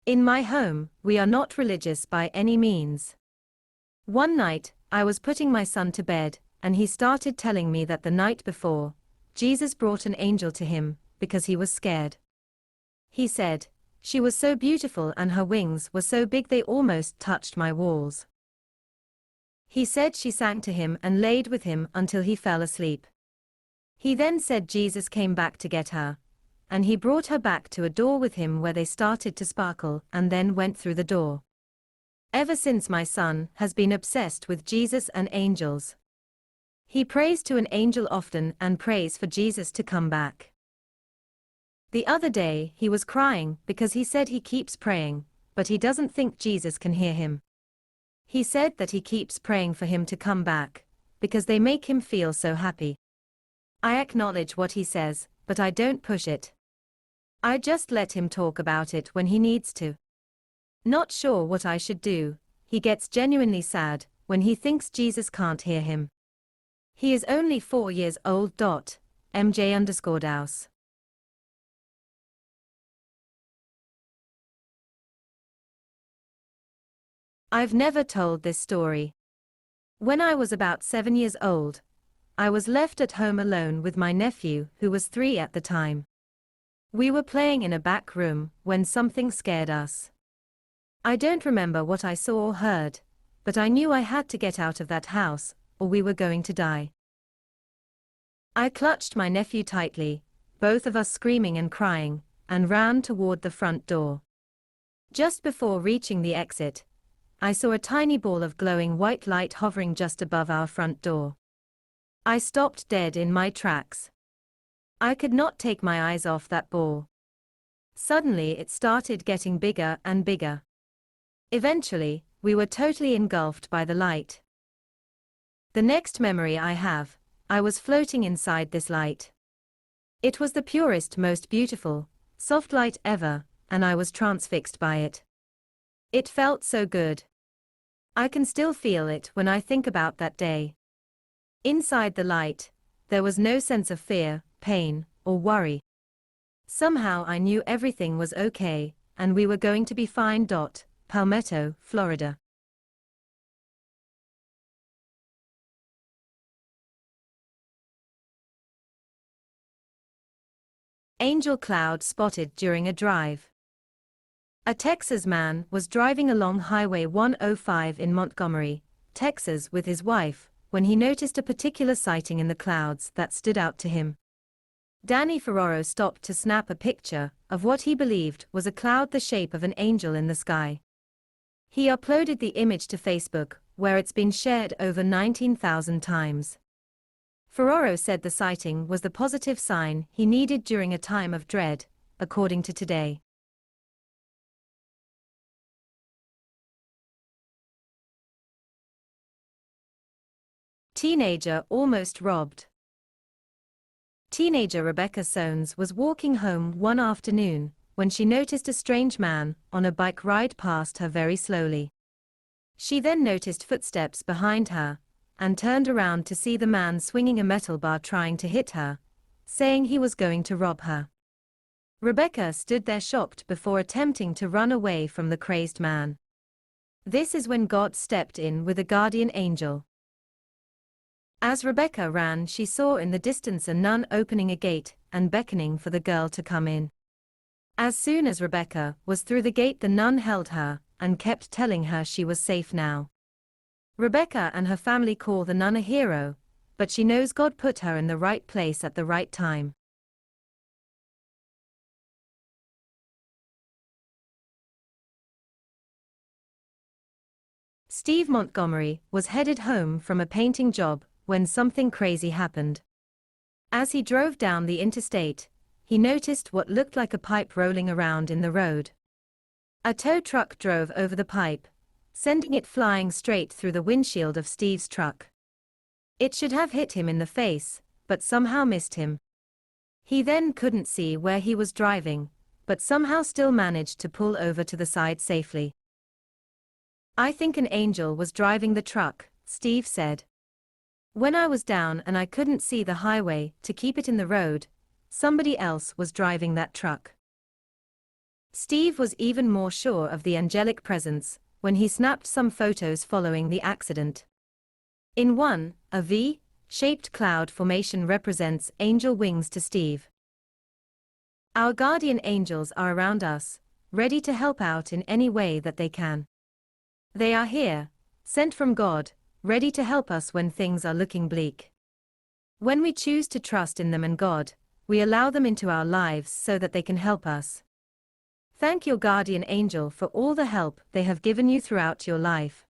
In my home, we are not religious by any means. One night, I was putting my son to bed, and he started telling me that the night before, Jesus brought an angel to him, because he was scared. He said, "She was so beautiful and her wings were so big they almost touched my walls." He said she sang to him and laid with him until he fell asleep. He then said Jesus came back to get her, and he brought her back to a door with him where they started to sparkle and then went through the door. Ever since my son has been obsessed with Jesus and angels. He prays to an angel often and prays for Jesus to come back. The other day he was crying because he said he keeps praying, but he doesn't think Jesus can hear him. He said that he keeps praying for him to come back, because they make him feel so happy. I acknowledge what he says, but I don't push it. I just let him talk about it when he needs to. Not sure what I should do. He gets genuinely sad when he thinks Jesus can't hear him. He is only 4 years old. MJ_Douse. I've never told this story. When I was about 7 years old, I was left at home alone with my nephew, who was 3 at the time. We were playing in a back room when something scared us. I don't remember what I saw or heard, but I knew I had to get out of that house, or we were going to die. I clutched my nephew tightly, both of us screaming and crying, and ran toward the front door. Just before reaching the exit, I saw a tiny ball of glowing white light hovering just above our front door. I stopped dead in my tracks. I could not take my eyes off that ball. Suddenly it started getting bigger and bigger. Eventually, we were totally engulfed by the light. The next memory I have, I was floating inside this light. It was the purest, most beautiful, soft light ever, and I was transfixed by it. It felt so good. I can still feel it when I think about that day. Inside the light, there was no sense of fear, pain, or worry. Somehow I knew everything was okay, and we were going to be fine. Palmetto, Florida. Angel cloud spotted during a drive. A Texas man was driving along Highway 105 in Montgomery, Texas with his wife, when he noticed a particular sighting in the clouds that stood out to him. Danny Ferraro stopped to snap a picture of what he believed was a cloud the shape of an angel in the sky. He uploaded the image to Facebook, where it's been shared over 19,000 times. Ferraro said the sighting was the positive sign he needed during a time of dread, according to Today. Teenager almost robbed. Teenager Rebecca Soanes was walking home one afternoon when she noticed a strange man on a bike ride past her very slowly. She then noticed footsteps behind her and turned around to see the man swinging a metal bar trying to hit her, saying he was going to rob her. Rebecca stood there shocked before attempting to run away from the crazed man. This is when God stepped in with a guardian angel. As Rebecca ran, she saw in the distance a nun opening a gate and beckoning for the girl to come in. As soon as Rebecca was through the gate, the nun held her and kept telling her she was safe now. Rebecca and her family call the nun a hero, but she knows God put her in the right place at the right time. Steve Montgomery was headed home from a painting job when something crazy happened. As he drove down the interstate, he noticed what looked like a pipe rolling around in the road. A tow truck drove over the pipe, sending it flying straight through the windshield of Steve's truck. It should have hit him in the face, but somehow missed him. He then couldn't see where he was driving, but somehow still managed to pull over to the side safely. "I think an angel was driving the truck," Steve said. "When I was down and I couldn't see the highway to keep it in the road, somebody else was driving that truck." Steve was even more sure of the angelic presence when he snapped some photos following the accident. In one, a V-shaped cloud formation represents angel wings to Steve. Our guardian angels are around us, ready to help out in any way that they can. They are here, sent from God, ready to help us when things are looking bleak. When we choose to trust in them and God, we allow them into our lives so that they can help us. Thank your guardian angel for all the help they have given you throughout your life.